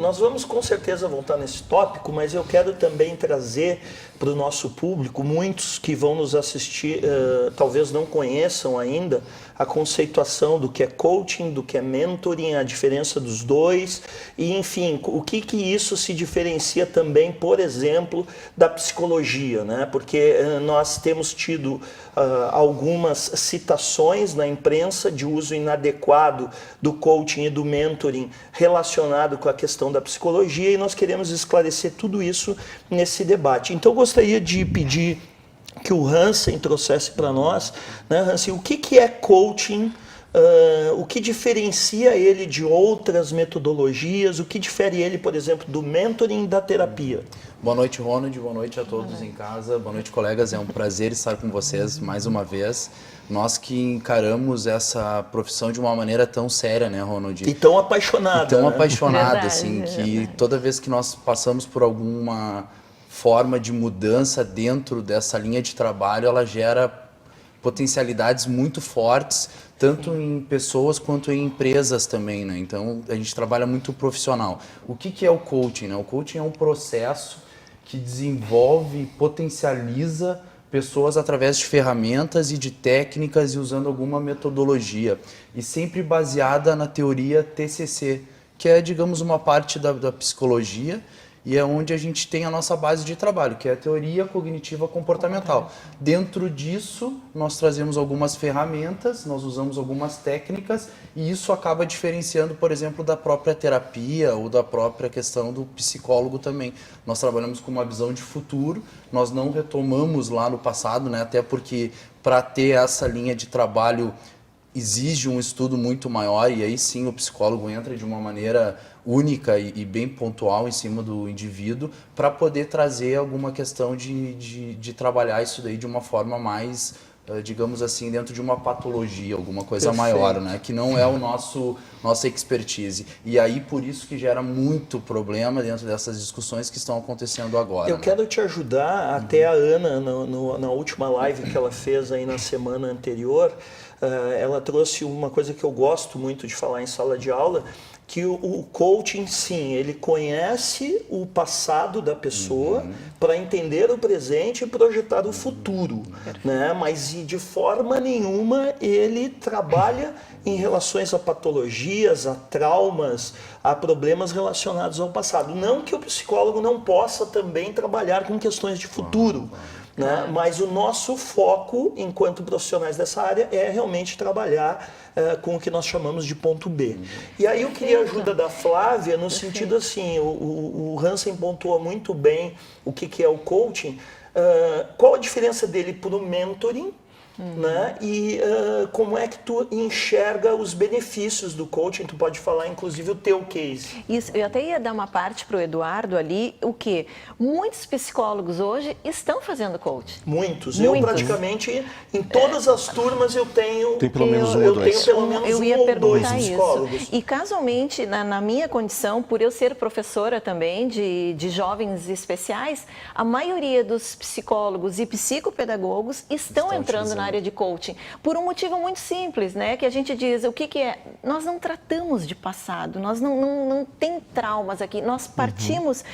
nós vamos com certeza voltar nesse tópico, mas eu quero também trazer para o nosso público, muitos que vão nos assistir, talvez não conheçam ainda a conceituação do que é coaching, do que é mentoring, a diferença dos dois, e enfim, o que isso se diferencia também, por exemplo, da psicologia, né? Porque nós temos tido algumas citações na imprensa de uso inadequado do coaching e do mentoring relacionado com a questão da psicologia, e nós queremos esclarecer tudo isso nesse debate. Então, eu gostaria de pedir que o Hansen trouxesse para nós, né, Hansen, o que é coaching, o que diferencia ele de outras metodologias, o que difere ele, por exemplo, do mentoring e da terapia. Boa noite, Ronald, boa noite a todos em casa, boa noite, colegas, é um prazer estar com vocês mais uma vez. Nós que encaramos essa profissão de uma maneira tão séria, né, Ronald? E tão apaixonada. E tão né? apaixonada, Verdade, assim, que verdade. toda vez que nós passamos por alguma forma de mudança dentro dessa linha de trabalho, ela gera potencialidades muito fortes, tanto em pessoas quanto em empresas também, né? Então, a gente trabalha muito profissional. O que é o coaching, né? O coaching é um processo que desenvolve e potencializa pessoas através de ferramentas e de técnicas e usando alguma metodologia. E sempre baseada na teoria TCC, que é, digamos, uma parte da psicologia, e é onde a gente tem a nossa base de trabalho, que é a teoria cognitiva comportamental. Dentro disso, nós trazemos algumas ferramentas, nós usamos algumas técnicas, e isso acaba diferenciando, por exemplo, da própria terapia ou da própria questão do psicólogo também. Nós trabalhamos com uma visão de futuro, nós não retomamos lá no passado, né? Até porque para ter essa linha de trabalho exige um estudo muito maior, e aí sim o psicólogo entra de uma maneira única e bem pontual em cima do indivíduo para poder trazer alguma questão de trabalhar isso daí de uma forma mais, digamos assim, dentro de uma patologia, alguma coisa Perfeito. maior, né? Que não é o nossa expertise. E aí por isso que gera muito problema dentro dessas discussões que estão acontecendo agora. Eu né? quero te ajudar, até a Ana, na última live que ela fez aí na semana anterior, ela trouxe uma coisa que eu gosto muito de falar em sala de aula, que o coaching, sim, ele conhece o passado da pessoa para entender o presente e projetar o futuro, né? Mas de forma nenhuma ele trabalha em relações a patologias, a traumas, a problemas relacionados ao passado. Não que o psicólogo não possa também trabalhar com questões de futuro, né? Mas o nosso foco, enquanto profissionais dessa área, é realmente trabalhar com o que nós chamamos de ponto B. E aí eu queria a ajuda da Flávia no sentido assim, o Hansen pontua muito bem o que é o coaching, qual a diferença dele para o mentoring, né? E como é que tu enxerga os benefícios do coaching? Tu pode falar, inclusive, o teu case. Isso, eu até ia dar uma parte para o Eduardo ali, o que muitos psicólogos hoje estão fazendo coaching. Muitos. Eu praticamente, em todas as turmas, eu tenho pelo menos um ou eu dois. tenho pelo menos Eu ia um ou dois perguntar psicólogos. isso. E casualmente, na minha condição, por eu ser professora também de jovens especiais, a maioria dos psicólogos e psicopedagogos estão entrando na área de coaching, por um motivo muito simples, né? Que a gente diz, o que é? Nós não tratamos de passado, nós não tem traumas aqui, nós partimos,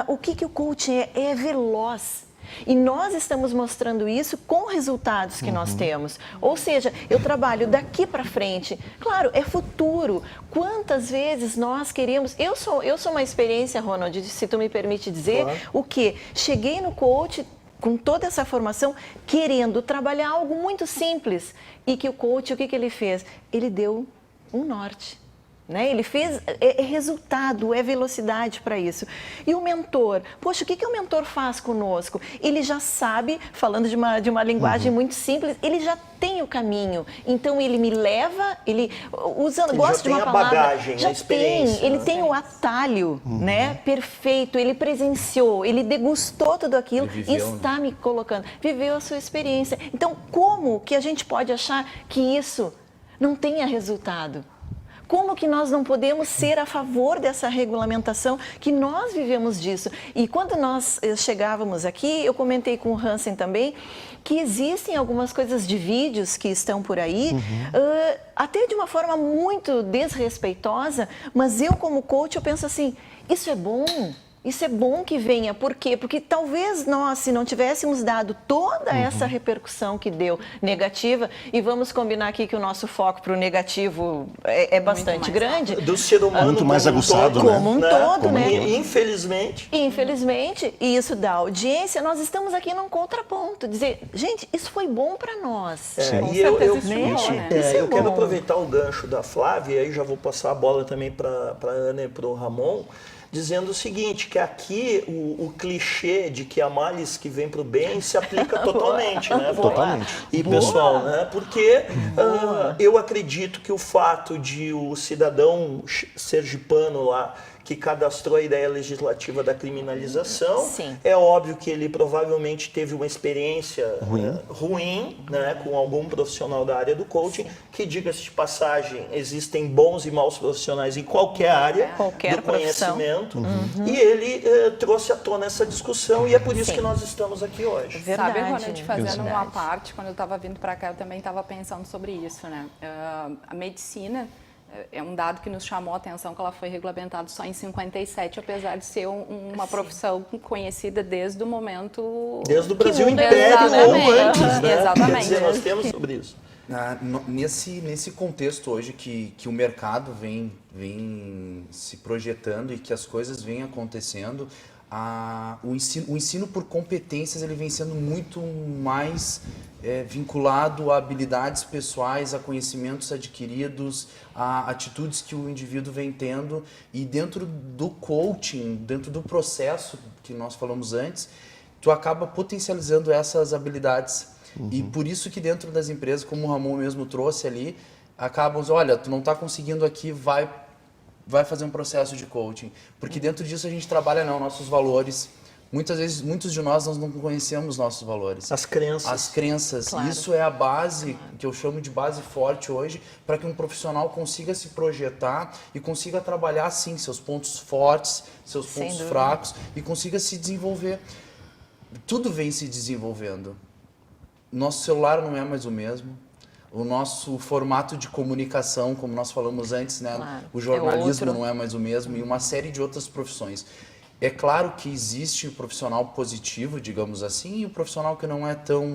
o que o coaching é veloz. E nós estamos mostrando isso com resultados que nós temos. Ou seja, eu trabalho daqui para frente. Claro, é futuro. Quantas vezes nós queremos... Eu sou uma experiência, Ronald, se tu me permite dizer, Claro. o que? Cheguei no coach com toda essa formação, querendo trabalhar algo muito simples. E que o coach, o que ele fez? Ele deu um norte. Né? Ele fez resultado, é velocidade para isso. E o mentor? Poxa, o que o mentor faz conosco? Ele já sabe, falando de uma linguagem muito simples, ele já tem o caminho. Então ele me leva, ele gosto de uma palavra, bagagem, já a experiência, tem, ele né? tem o atalho, né? Perfeito. Ele presenciou, ele degustou tudo aquilo Ele e viveu, está me colocando, viveu a sua experiência. Então, como que a gente pode achar que isso não tenha resultado? como que nós não podemos ser a favor dessa regulamentação, que nós vivemos disso. E quando nós chegávamos aqui, eu comentei com o Hansen também, que existem algumas coisas de vídeos que estão por aí, até de uma forma muito desrespeitosa, mas eu como coach, eu penso assim, isso é bom. Isso é bom que venha, por quê? Porque talvez nós, se não tivéssemos dado toda essa repercussão que deu negativa, e vamos combinar aqui que o nosso foco para o negativo é bastante grande. Do ser humano muito mais aguçado, todo, né? Como um todo, né? E, infelizmente. Infelizmente, e isso dá audiência, nós estamos aqui num contraponto, dizer, gente, isso foi bom para nós. E eu estimulou, né? eu quero aproveitar o gancho da Flávia, e aí já vou passar a bola também para a Ana e para o Ramon, dizendo o seguinte, que aqui o clichê de que há males que vem para o bem se aplica totalmente, né? Totalmente. E pessoal, né? Porque eu acredito que o fato de o cidadão sergipano lá que cadastrou a ideia legislativa da criminalização, Sim. é óbvio que ele provavelmente teve uma experiência ruim, né, com algum profissional da área do coaching, que, diga-se de passagem, existem bons e maus profissionais em qualquer área do conhecimento, e ele trouxe à tona essa discussão, e é por isso que nós estamos aqui hoje. Verdade, Sabe, Ronald, fazendo verdade. uma parte, quando eu estava vindo para cá, eu também estava pensando sobre isso, né? A medicina é um dado que nos chamou a atenção, que ela foi regulamentada só em 57, apesar de ser uma profissão conhecida desde o momento... Desde o Brasil mundo Império exatamente. ou antes, né? Exatamente. Quer dizer, nós temos sobre isso. Nesse contexto hoje que o mercado vem se projetando e que as coisas vêm acontecendo, o ensino por competências ele vem sendo muito mais vinculado a habilidades pessoais, a conhecimentos adquiridos, a atitudes que o indivíduo vem tendo, e dentro do coaching, dentro do processo que nós falamos antes, tu acaba potencializando essas habilidades. E por isso que dentro das empresas, como o Ramon mesmo trouxe ali, acabam, olha, tu não está conseguindo aqui, vai fazer um processo de coaching. Porque dentro disso a gente trabalha nossos valores. Muitas vezes, muitos de nós não conhecemos nossos valores. As crenças. As crenças. Claro. Isso é a base, que eu chamo de base forte hoje, para que um profissional consiga se projetar e consiga trabalhar, sim, seus pontos fortes, seus Sem pontos dúvida. fracos, e consiga se desenvolver. Tudo vem se desenvolvendo. Nosso celular não é mais o mesmo. O nosso formato de comunicação, como nós falamos antes, né? Claro, O jornalismo é outro. não é mais o mesmo, e uma série de outras profissões. É claro que existe o profissional positivo, digamos assim, e o profissional que não é tão,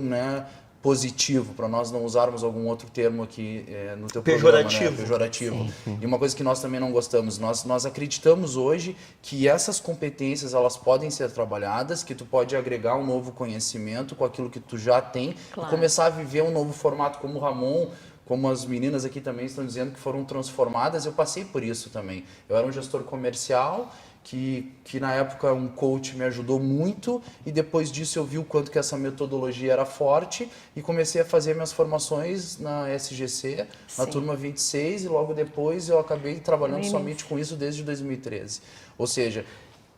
positivo, para nós não usarmos algum outro termo aqui no teu programa, né? Pejorativo. E uma coisa que nós também não gostamos, nós acreditamos hoje que essas competências elas podem ser trabalhadas, que tu pode agregar um novo conhecimento com aquilo que tu já tem, Claro. e começar a viver um novo formato, como o Ramon, como as meninas aqui também estão dizendo que foram transformadas. Eu passei por isso também. Eu era um gestor comercial, que na época um coach me ajudou muito, e depois disso eu vi o quanto que essa metodologia era forte e comecei a fazer minhas formações na SGC, na Sim. turma 26, e logo depois eu acabei trabalhando somente com isso desde 2013. Ou seja,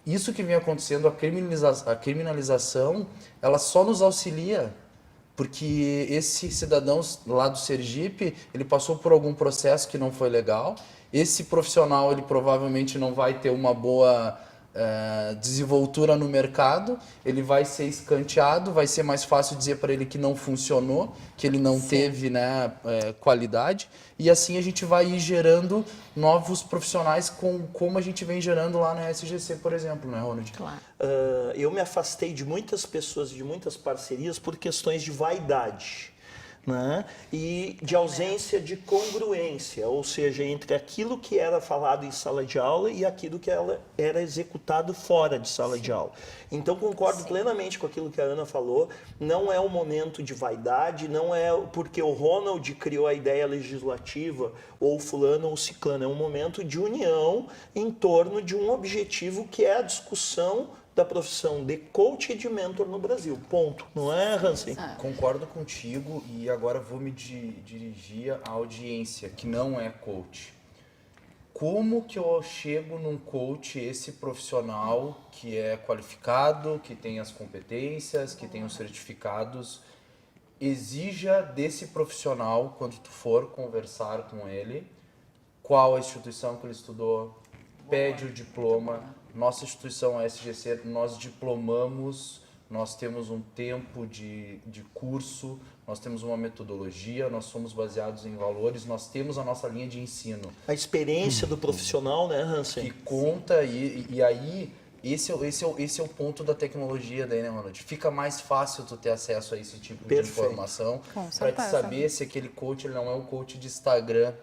isso que vem acontecendo, a criminalização, ela só nos auxilia, porque esse cidadão lá do Sergipe, ele passou por algum processo que não foi legal. Esse profissional, ele provavelmente não vai ter uma boa desenvoltura no mercado, ele vai ser escanteado, vai ser mais fácil dizer para ele que não funcionou, que ele não teve qualidade, e assim a gente vai ir gerando novos profissionais como a gente vem gerando lá na SGC, por exemplo, né, Ronald? Claro. Eu me afastei de muitas pessoas, de muitas parcerias por questões de vaidade, né? E de ausência de congruência, ou seja, entre aquilo que era falado em sala de aula e aquilo que era executado fora de sala de aula. Então, concordo plenamente com aquilo que a Ana falou, não é um momento de vaidade, não é porque o Ronald criou a ideia legislativa, ou fulano ou ciclano, é um momento de união em torno de um objetivo que é a discussão da profissão de coach e de mentor no Brasil. Ponto. Não é, Hansen? Concordo contigo, e agora vou me dirigir à audiência, que não é coach. Como que eu chego num coach, esse profissional que é qualificado, que tem as competências, que tem os certificados, exija desse profissional, quando tu for conversar com ele, qual a instituição que ele estudou, pede o diploma. Nossa instituição, a SGC, nós diplomamos, nós temos um tempo de curso, nós temos uma metodologia, nós somos baseados em valores, nós temos a nossa linha de ensino. A experiência do profissional, né, Hansen? Que conta, e aí esse é o ponto da tecnologia daí, né, Ronald? Fica mais fácil tu ter acesso a esse tipo de informação para te saber se aquele coach ele não é um coach de Instagram,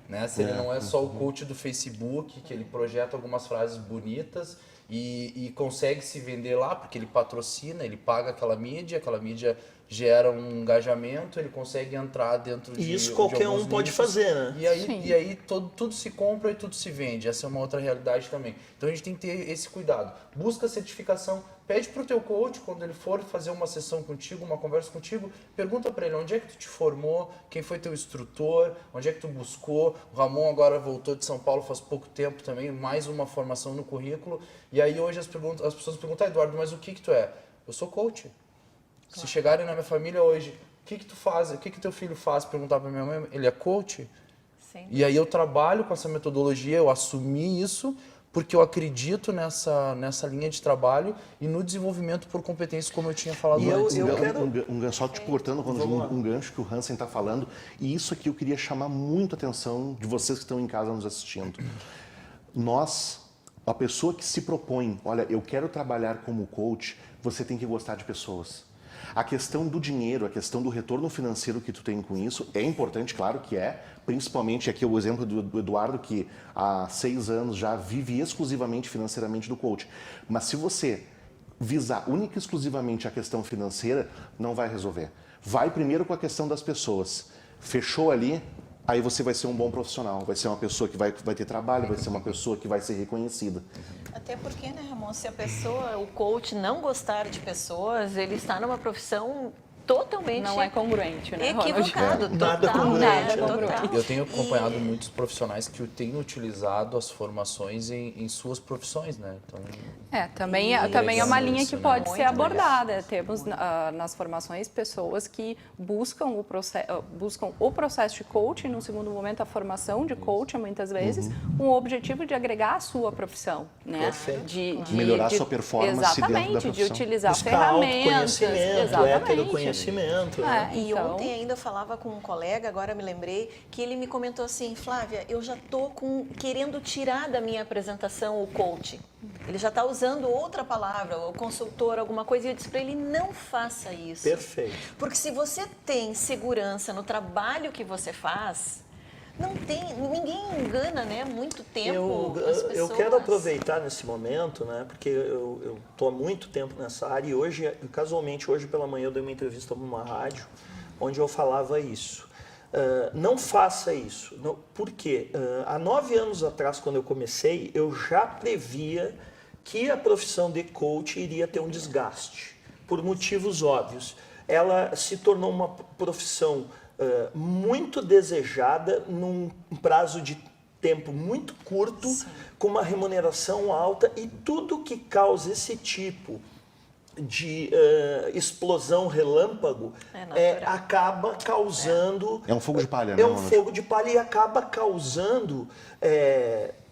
né? Se ele não é só o coach do Facebook, que ele projeta algumas frases bonitas e consegue se vender lá, porque ele patrocina, ele paga aquela mídia gera um engajamento, ele consegue entrar dentro de isso qualquer um pode fazer, né? E aí tudo se compra e tudo se vende. Essa é uma outra realidade também. Então a gente tem que ter esse cuidado. Busca certificação, pede pro teu coach, quando ele for fazer uma sessão contigo, uma conversa contigo, pergunta para ele onde é que tu te formou, quem foi teu instrutor, onde é que tu buscou. O Ramon agora voltou de São Paulo faz pouco tempo também, mais uma formação no currículo. E aí hoje as pessoas perguntam, Eduardo, mas o que tu é? Eu sou coach. Se chegarem na minha família hoje, o que tu faz? O que teu filho faz? Perguntar para minha mãe, ele é coach? Sim. E aí eu trabalho com essa metodologia, eu assumi isso porque eu acredito nessa linha de trabalho e no desenvolvimento por competências, como eu tinha falado antes. Só te cortando, um gancho que o Hansen está falando, e isso aqui eu queria chamar muito a atenção de vocês que estão em casa nos assistindo. A pessoa que se propõe, olha, eu quero trabalhar como coach, você tem que gostar de pessoas. A questão do dinheiro, a questão do retorno financeiro que tu tem com isso é importante, claro que é. Principalmente aqui o exemplo do Eduardo, que há 6 anos já vive exclusivamente financeiramente do coach. Mas se você visar única e exclusivamente a questão financeira, não vai resolver. Vai primeiro com a questão das pessoas. Fechou ali, aí você vai ser um bom profissional. Vai ser uma pessoa que vai ter trabalho, vai ser uma pessoa que vai ser reconhecida. Até porque, né, Ramon, se a pessoa, o coach, não gostar de pessoas, ele está numa profissão totalmente... Não é congruente, né, equivocado, Nada total, congruente, né? né? Total. Eu tenho acompanhado muitos profissionais que têm utilizado as formações em suas profissões, né? Então, também é uma linha que pode ser Muito abordada. Temos nas formações pessoas que buscam o processo de coaching, no segundo momento a formação de coaching, muitas vezes, com o objetivo de agregar a sua profissão, né? Perfeito. De melhorar a sua performance dentro da exatamente, profissão. de utilizar Buscar ferramentas. autoconhecimento, heteroconhecimento. Né? E Então, ontem ainda eu falava com um colega, agora me lembrei, que ele me comentou assim, Flávia, eu já estou querendo tirar da minha apresentação o coach. Ele já está usando outra palavra, o consultor, alguma coisa, e eu disse para ele, não faça isso. Perfeito. Porque se você tem segurança no trabalho que você faz, ninguém engana, né? Muito tempo as pessoas. Eu quero aproveitar nesse momento, né? Porque eu estou há muito tempo nessa área e hoje, casualmente, hoje pela manhã eu dei uma entrevista numa rádio onde eu falava isso. Não faça isso. Não, por quê? Há 9 anos atrás, quando eu comecei, eu já previa que a profissão de coach iria ter um desgaste, por motivos óbvios. Ela se tornou uma profissão muito desejada num prazo de tempo muito curto, sim, com uma remuneração alta, e tudo que causa esse tipo de explosão relâmpago acaba causando... É um fogo de palha, né? É um fogo de palha e acaba causando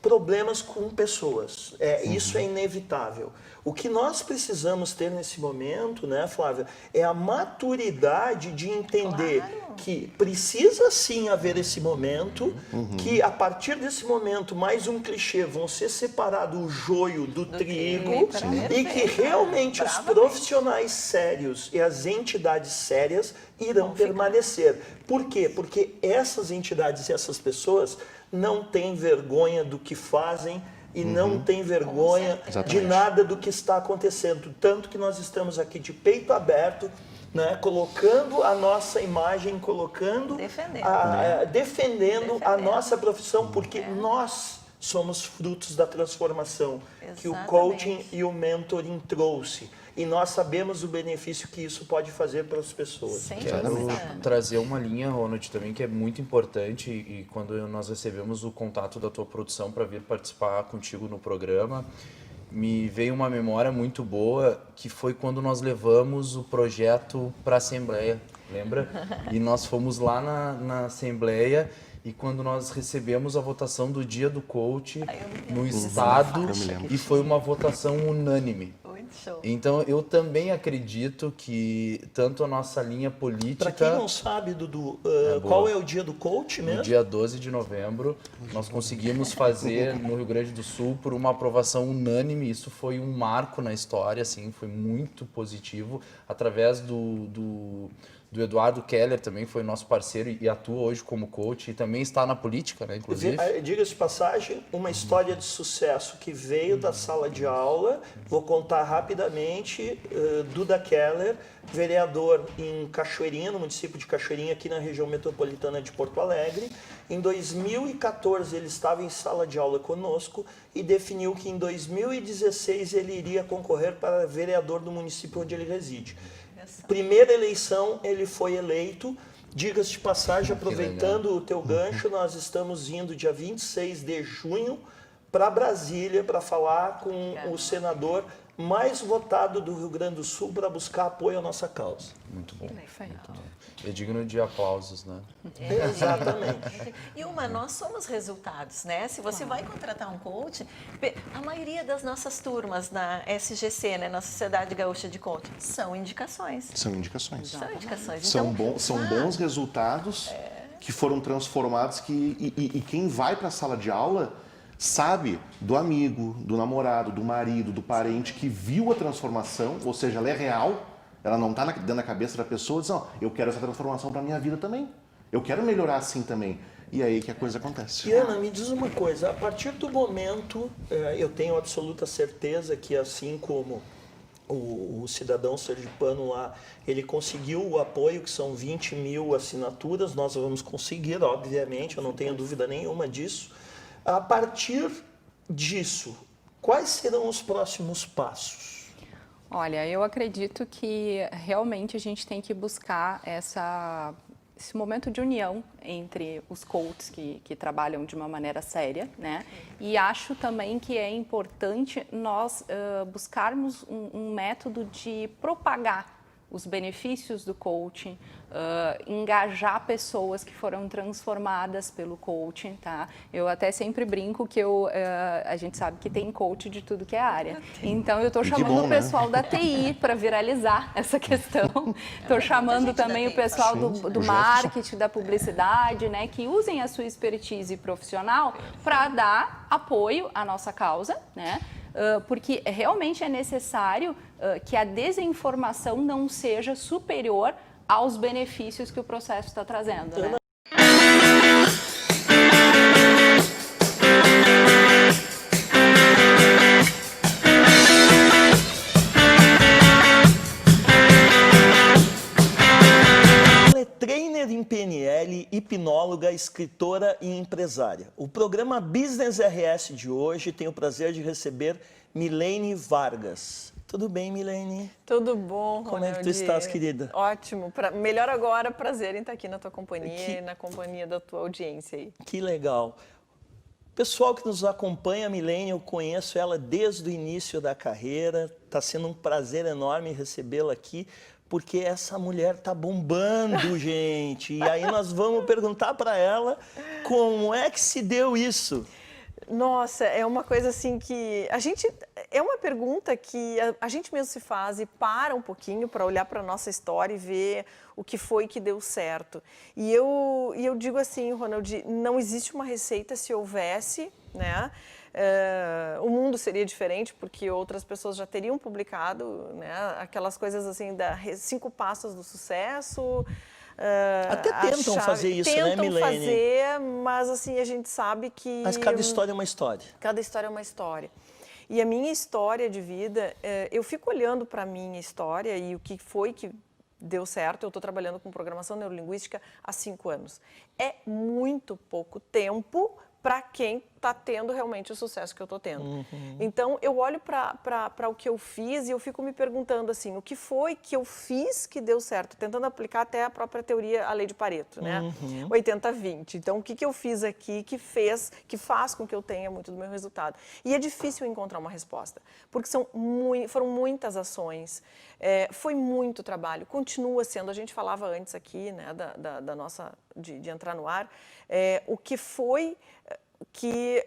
problemas com pessoas. Isso é inevitável. O que nós precisamos ter nesse momento, né, Flávia, é a maturidade de entender que precisa sim haver esse momento, que a partir desse momento, mais um clichê, vão ser separados o joio do trigo, e que realmente os profissionais sérios e as entidades sérias irão permanecer. Por quê? Porque essas entidades e essas pessoas não têm vergonha do que fazem e não têm vergonha de nada do que está acontecendo. Tanto que nós estamos aqui de peito aberto, né, colocando a nossa imagem, defendendo a nossa profissão, porque nós somos frutos da transformação que o coaching e o mentoring trouxe. E nós sabemos o benefício que isso pode fazer para as pessoas. Quero trazer uma linha, Ronald, também que é muito importante, e quando nós recebemos o contato da tua produção para vir participar contigo no programa, me veio uma memória muito boa, que foi quando nós levamos o projeto para a Assembleia, lembra? E nós fomos lá na Assembleia e quando nós recebemos a votação do dia do coach no estado, e foi uma votação unânime. Muito show. Então, eu também acredito que tanto a nossa linha política... Para quem não sabe, Dudu, qual é o dia do coach mesmo? No dia 12 de novembro, nós conseguimos fazer no Rio Grande do Sul por uma aprovação unânime. Isso foi um marco na história, assim, foi muito positivo. Através do Eduardo Keller, também foi nosso parceiro e atua hoje como coach e também está na política, né, inclusive. Diga-se de passagem, uma história de sucesso que veio da sala de aula. Vou contar rapidamente. Duda Keller, vereador em Cachoeirinha, no município de Cachoeirinha, aqui na região metropolitana de Porto Alegre. Em 2014 ele estava em sala de aula conosco e definiu que em 2016 ele iria concorrer para vereador do município onde ele reside. Primeira eleição, ele foi eleito. Diga-se de passagem, aproveitando o teu gancho, nós estamos indo dia 26 de junho para Brasília para falar com o senador mais votado do Rio Grande do Sul para buscar apoio à nossa causa. Muito bom. É digno de aplausos, né? Exatamente. E nós somos resultados, né? Se você vai contratar um coach, a maioria das nossas turmas na SGC, né, na Sociedade Gaúcha de Coaching, são indicações. São indicações. São indicações. São bons resultados que foram transformados e quem vai para a sala de aula sabe do amigo, do namorado, do marido, do parente que viu a transformação, ou seja, ela é real, ela não está dentro da cabeça da pessoa e diz, não, eu quero essa transformação para a minha vida também, eu quero melhorar assim também. E é aí que a coisa acontece. E Ana, me diz uma coisa, a partir do momento, eu tenho absoluta certeza que assim como o cidadão sergipano lá, ele conseguiu o apoio, que são 20 mil assinaturas, nós vamos conseguir, obviamente, eu não tenho dúvida nenhuma disso. A partir disso, quais serão os próximos passos? Olha, eu acredito que realmente a gente tem que buscar esse momento de união entre os coaches que trabalham de uma maneira séria, né? E acho também que é importante nós buscarmos um método de propagar os benefícios do coaching, engajar pessoas que foram transformadas pelo coaching, tá? Eu até sempre brinco que a gente sabe que tem coach de tudo que é área. Então eu estou chamando o pessoal da TI para viralizar essa questão. Estou chamando também o pessoal do marketing, da publicidade, né, que usem a sua expertise profissional para dar apoio à nossa causa, né? Porque realmente é necessário que a desinformação não seja superior aos benefícios que o processo está trazendo, né? Ela é trainer em PNL, hipnóloga, escritora e empresária. O programa Business RS de hoje tem o prazer de receber Milene Vargas. Tudo bem, Milene? Tudo bom, Ronald? Como é que tu estás, querida? Ótimo. Melhor agora, prazer em estar aqui na tua companhia e na companhia da tua audiência aí. Que legal. Pessoal que nos acompanha, a Milene, eu conheço ela desde o início da carreira. Está sendo um prazer enorme recebê-la aqui, porque essa mulher tá bombando, gente. E aí nós vamos perguntar para ela como é que se deu isso. Nossa, é uma coisa assim que é uma pergunta que a gente mesmo se faz e para um pouquinho para olhar para a nossa história e ver o que foi que deu certo. E eu digo assim, Ronald, não existe uma receita. Se houvesse, né? O mundo seria diferente, porque outras pessoas já teriam publicado, né, aquelas coisas assim, 5 passos do sucesso. Até tentam fazer isso, né, Milene? Tentam fazer, mas assim, a gente sabe que... Mas cada história é uma história. Cada história é uma história. E a minha história de vida, eu fico olhando para a minha história e o que foi que deu certo. Eu estou trabalhando com programação neurolinguística há 5 anos. É muito pouco tempo para quem tá tendo realmente o sucesso que eu tô tendo. Então, eu olho para o que eu fiz e eu fico me perguntando assim, o que foi que eu fiz que deu certo? Tentando aplicar até a própria teoria, a lei de Pareto, né? 80-20. Então, o que eu fiz aqui que faz com que eu tenha muito do meu resultado? E é difícil encontrar uma resposta, porque foram muitas ações, foi muito trabalho, continua sendo, a gente falava antes aqui, né, da nossa, de entrar no ar, o que foi que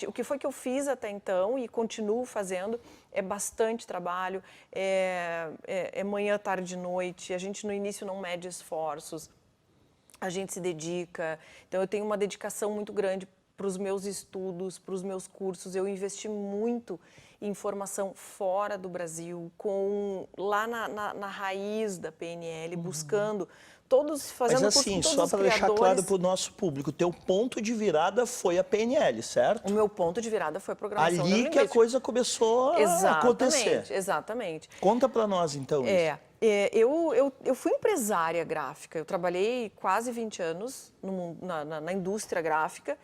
o que foi que eu fiz até então e continuo fazendo é bastante trabalho, é manhã, tarde e noite, a gente no início não mede esforços, a gente se dedica, então eu tenho uma dedicação muito grande para os meus estudos, para os meus cursos, eu investi muito em formação fora do Brasil, lá na raiz da PNL, buscando todos, fazendo Mas curso com assim, todos só os para deixar claro criadores. para o nosso público, o teu ponto de virada foi a PNL, certo? O meu ponto de virada foi a programação Ali que a neurolinguística. coisa começou a acontecer. Exatamente. Conta para nós então isso. Eu fui empresária gráfica, eu trabalhei quase 20 anos na indústria gráfica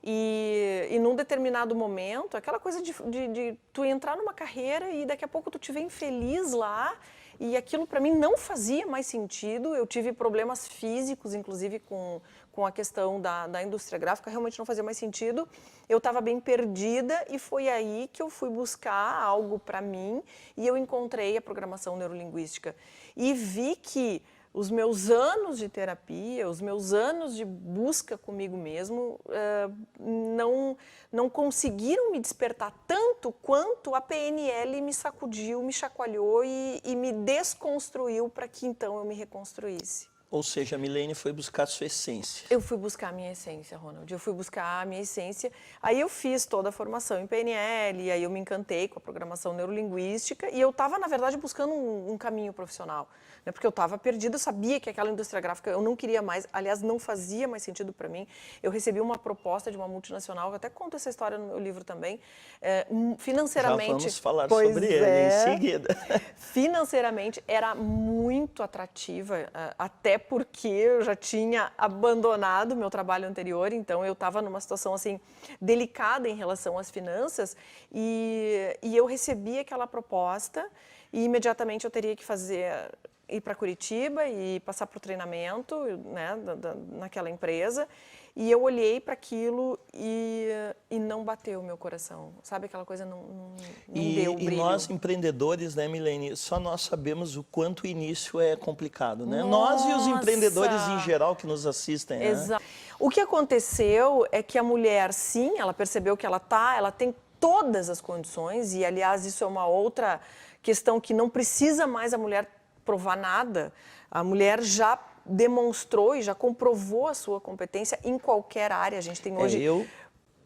e num determinado momento, aquela coisa de tu entrar numa carreira e daqui a pouco tu te vê infeliz lá e aquilo para mim não fazia mais sentido, eu tive problemas físicos, inclusive com a questão da indústria gráfica, realmente não fazia mais sentido, eu estava bem perdida e foi aí que eu fui buscar algo para mim e eu encontrei a programação neurolinguística e vi que os meus anos de terapia, os meus anos de busca comigo mesmo não conseguiram me despertar tanto quanto a PNL me sacudiu, me chacoalhou e me desconstruiu para que então eu me reconstruísse. Ou seja, a Milene foi buscar a sua essência. Eu fui buscar a minha essência, Ronald. Eu fui buscar a minha essência. Aí eu fiz toda a formação em PNL, aí eu me encantei com a programação neurolinguística e eu estava, na verdade, buscando um caminho profissional, né? Porque eu estava perdida, eu sabia que aquela indústria gráfica eu não queria mais, aliás, não fazia mais sentido para mim. Eu recebi uma proposta de uma multinacional, eu até conto essa história no meu livro também, financeiramente... Já vamos falar sobre ele em seguida. Financeiramente era muito atrativa, até porque eu já tinha abandonado meu trabalho anterior, então eu estava numa situação assim delicada em relação às finanças e eu recebi aquela proposta e imediatamente eu teria que ir para Curitiba e passar para o treinamento, né, naquela empresa. E eu olhei para aquilo e não bateu o meu coração. Sabe, aquela coisa não deu brilho. E nós, empreendedores, né, Milene, só nós sabemos o quanto o início é complicado, né? Nós e os empreendedores em geral que nos assistem, né? Exato. O que aconteceu é que a mulher, sim, ela percebeu que ela tem todas as condições e, aliás, isso é uma outra questão que não precisa mais a mulher provar nada. A mulher já demonstrou e já comprovou a sua competência em qualquer área. A gente tem hoje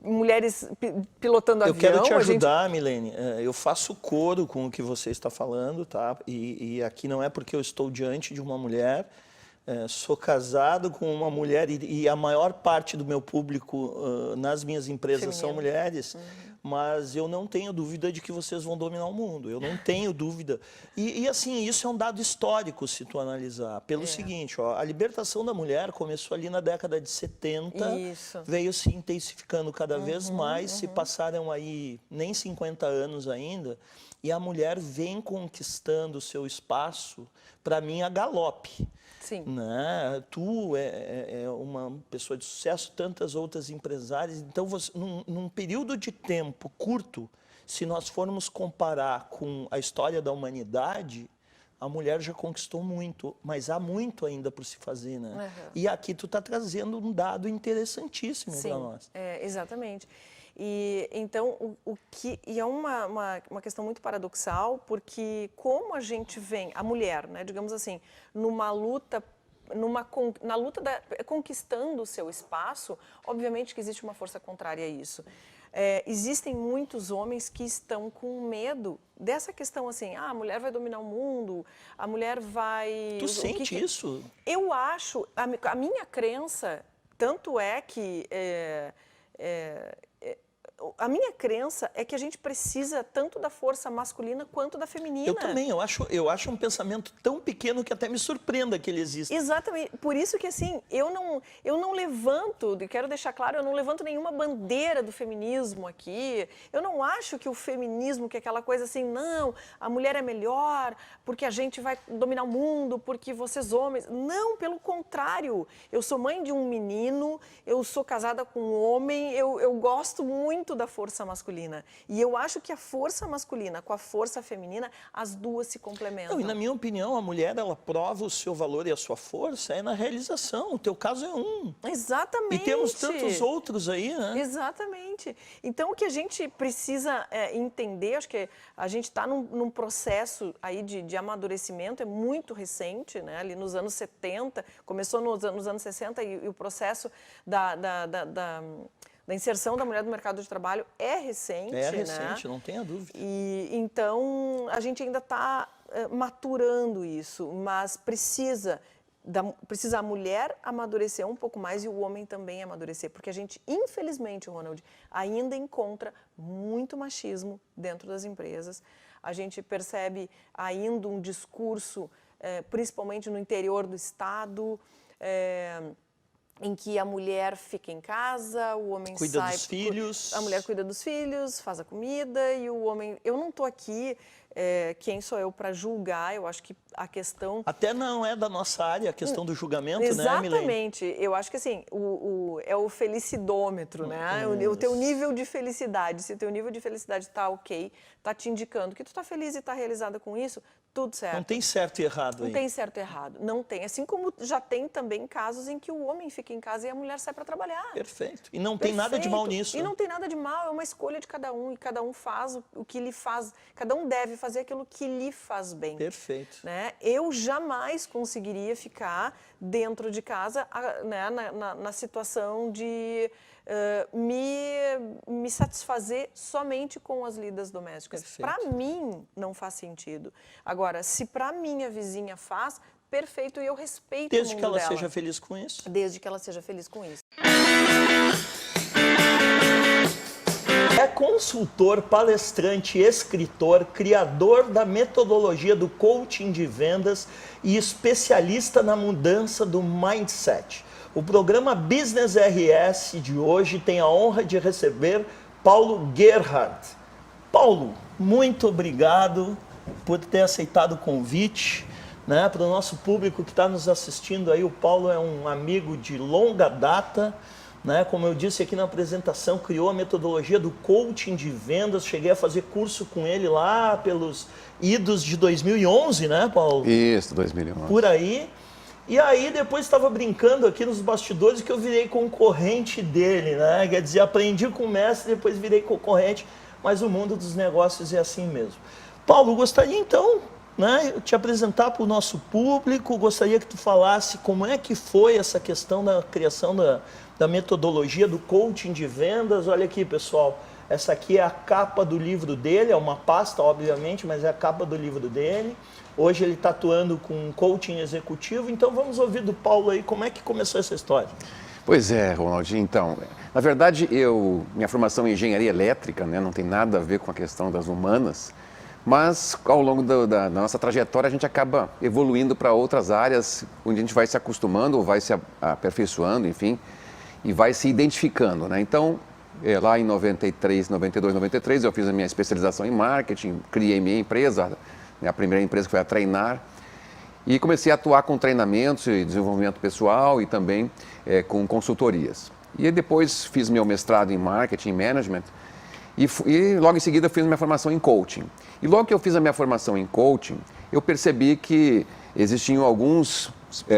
mulheres pilotando avião. Eu quero te ajudar, Milene. Eu faço coro com o que você está falando, tá? E aqui não é porque eu estou diante de uma mulher. Sou casado com uma mulher e a maior parte do meu público nas minhas empresas são mulheres. Mas eu não tenho dúvida de que vocês vão dominar o mundo. Eu não tenho dúvida. E assim, isso é um dado histórico, se tu analisar. Pelo seguinte, ó, a libertação da mulher começou ali na década de 70. Isso. Veio se intensificando cada vez mais. Se passaram aí nem 50 anos ainda. E a mulher vem conquistando o seu espaço, para mim, a galope. Sim. Né? Tu é uma pessoa de sucesso, tantas outras empresárias. Então, num período de tempo curto, se nós formos comparar com a história da humanidade, a mulher já conquistou muito, mas há muito ainda por se fazer, né? E aqui tu está trazendo um dado interessantíssimo para nós. Exatamente. E então é uma questão muito paradoxal, porque como a gente vem, a mulher, né, digamos assim, na luta conquistando o seu espaço, obviamente que existe uma força contrária a isso. Existem muitos homens que estão com medo dessa questão assim, a mulher vai dominar o mundo, a mulher vai... Tu sente isso? Eu acho, a minha crença, tanto é que a minha crença é que a gente precisa tanto da força masculina quanto da feminina. Eu também, eu acho um pensamento tão pequeno que até me surpreenda que ele exista. Exatamente, por isso que assim, eu não levanto, e quero deixar claro, eu não levanto nenhuma bandeira do feminismo aqui, eu não acho que o feminismo, que é aquela coisa assim, não, a mulher é melhor, porque a gente vai dominar o mundo, porque vocês homens, não, pelo contrário, eu sou mãe de um menino, eu sou casada com um homem, eu gosto muito da força masculina. E eu acho que a força masculina com a força feminina, as duas se complementam. Não, e na minha opinião, a mulher, ela prova o seu valor e a sua força na realização. O teu caso é um. Exatamente. E temos tantos outros aí, né? Exatamente. Então, o que a gente precisa entender, acho que a gente está num processo aí de amadurecimento, é muito recente, né? Ali nos anos 70, começou nos anos 60 e o processo da inserção da mulher no mercado de trabalho é recente. É recente, né? Não tenha dúvida. E então a gente ainda está maturando isso, mas precisa a mulher amadurecer um pouco mais e o homem também amadurecer, porque a gente, infelizmente, Ronald, ainda encontra muito machismo dentro das empresas. A gente percebe ainda um discurso, principalmente no interior do estado, em que a mulher fica em casa, o homem cuida sai... dos filhos. A mulher cuida dos filhos, faz a comida e o homem... Eu não estou aqui, quem sou eu para julgar, eu acho que a questão... Até não é da nossa área, a questão do julgamento, né, Milene? Exatamente. Eu acho que assim, é o felicidômetro, né? O teu nível de felicidade. Se o teu nível de felicidade está ok, está te indicando que tu está feliz e está realizada com isso, tudo certo. Não tem certo e errado aí. Não tem certo e errado. Não tem. Assim como já tem também casos em que o homem fica em casa e a mulher sai para trabalhar. Perfeito. E não tem nada de mal nisso. E não tem nada de mal, é uma escolha de cada um. E cada um faz o que lhe faz... Cada um deve fazer aquilo que lhe faz bem. Perfeito. Né? Eu jamais conseguiria ficar dentro de casa, né, na situação de me satisfazer somente com as lidas domésticas. Para mim, não faz sentido. Agora, se para minha vizinha faz, perfeito, e eu respeito o mundo dela. Desde que ela seja feliz com isso. Desde que ela seja feliz com isso. É consultor, palestrante, escritor, criador da metodologia do coaching de vendas e especialista na mudança do mindset. O programa Business RS de hoje tem a honra de receber Paulo Gerhardt. Paulo, muito obrigado por ter aceitado o convite. Né? Para o nosso público que está nos assistindo aí, o Paulo é um amigo de longa data. Né? Como eu disse aqui na apresentação, criou a metodologia do coaching de vendas. Cheguei a fazer curso com ele lá pelos idos de 2011, né, Paulo? Isso, 2011. Por aí. E aí depois estava brincando aqui nos bastidores que eu virei concorrente dele, né? Quer dizer, aprendi com o mestre, depois virei concorrente, mas o mundo dos negócios é assim mesmo. Paulo, gostaria então, né, te apresentar para o nosso público, gostaria que tu falasse como é que foi essa questão da criação da metodologia do coaching de vendas. Olha aqui, pessoal, essa aqui é a capa do livro dele, é uma pasta, obviamente, mas é a capa do livro dele. Hoje ele está atuando com coaching executivo, então vamos ouvir do Paulo aí como é que começou essa história. Pois é, Ronaldinho, então, na verdade, minha formação em engenharia elétrica, né, não tem nada a ver com a questão das humanas, mas ao longo da nossa trajetória a gente acaba evoluindo para outras áreas, onde a gente vai se acostumando ou vai se aperfeiçoando, enfim, e vai se identificando, né? Então, lá em 92, 93, eu fiz a minha especialização em marketing, criei minha empresa, a primeira empresa que foi a Treinar, e comecei a atuar com treinamentos e desenvolvimento pessoal e também com consultorias. E depois fiz meu mestrado em marketing, management, e logo em seguida fiz minha formação em coaching. E logo que eu fiz a minha formação em coaching, eu percebi que existiam alguns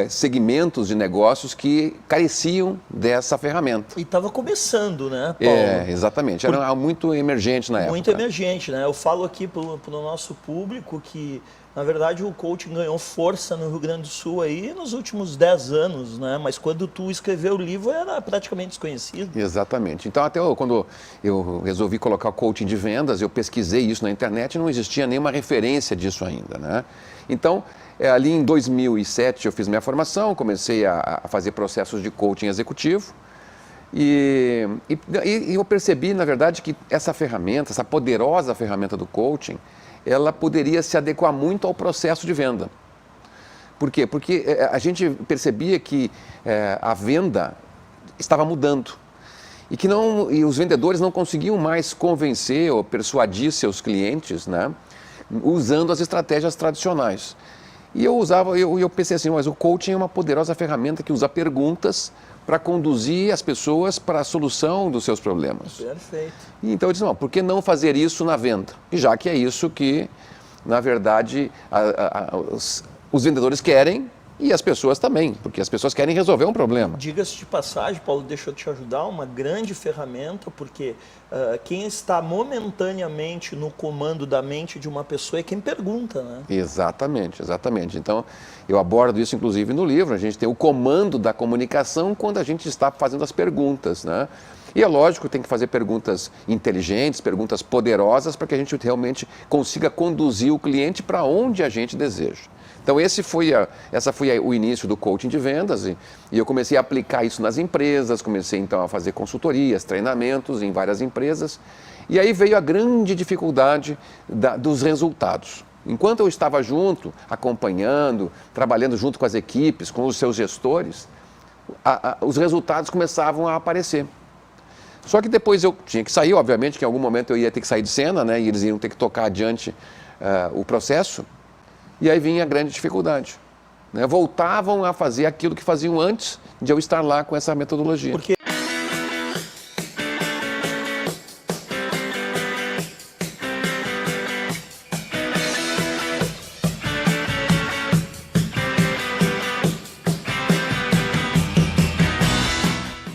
segmentos de negócios que careciam dessa ferramenta. E estava começando, né, Paulo? Exatamente. Era muito emergente na época. Muito emergente, né? Eu falo aqui para o nosso público que, na verdade, o coaching ganhou força no Rio Grande do Sul aí nos últimos 10 anos, né? Mas quando tu escreveu o livro era praticamente desconhecido. Exatamente. Então, até quando eu resolvi colocar o coaching de vendas, eu pesquisei isso na internet e não existia nenhuma referência disso ainda, né? Então, ali em 2007 eu fiz minha formação, comecei a fazer processos de coaching executivo E eu percebi, na verdade, que essa ferramenta, essa poderosa ferramenta do coaching, ela poderia se adequar muito ao processo de venda. Por quê? Porque a gente percebia que a venda estava mudando e os vendedores não conseguiam mais convencer ou persuadir seus clientes, né, usando as estratégias tradicionais. E eu pensei assim, mas o coaching é uma poderosa ferramenta que usa perguntas para conduzir as pessoas para a solução dos seus problemas. Perfeito. E então eu disse, não, por que não fazer isso na venda? E já que é isso que, na verdade, os vendedores querem e as pessoas também, porque as pessoas querem resolver um problema. Diga-se de passagem, Paulo, deixa eu te ajudar, uma grande ferramenta, porque quem está momentaneamente no comando da mente de uma pessoa é quem pergunta, né? Exatamente, exatamente. Então, eu abordo isso inclusive no livro, a gente tem o comando da comunicação quando a gente está fazendo as perguntas, né? E é lógico, tem que fazer perguntas inteligentes, perguntas poderosas, para que a gente realmente consiga conduzir o cliente para onde a gente deseja. Então, essa foi o início do coaching de vendas e eu comecei a aplicar isso nas empresas, comecei então a fazer consultorias, treinamentos em várias empresas e aí veio a grande dificuldade dos resultados. Enquanto eu estava junto, acompanhando, trabalhando junto com as equipes, com os seus gestores, os resultados começavam a aparecer. Só que depois eu tinha que sair, obviamente que em algum momento eu ia ter que sair de cena, né, e eles iam ter que tocar adiante o processo. E aí vinha a grande dificuldade, né? Voltavam a fazer aquilo que faziam antes de eu estar lá com essa metodologia. Porque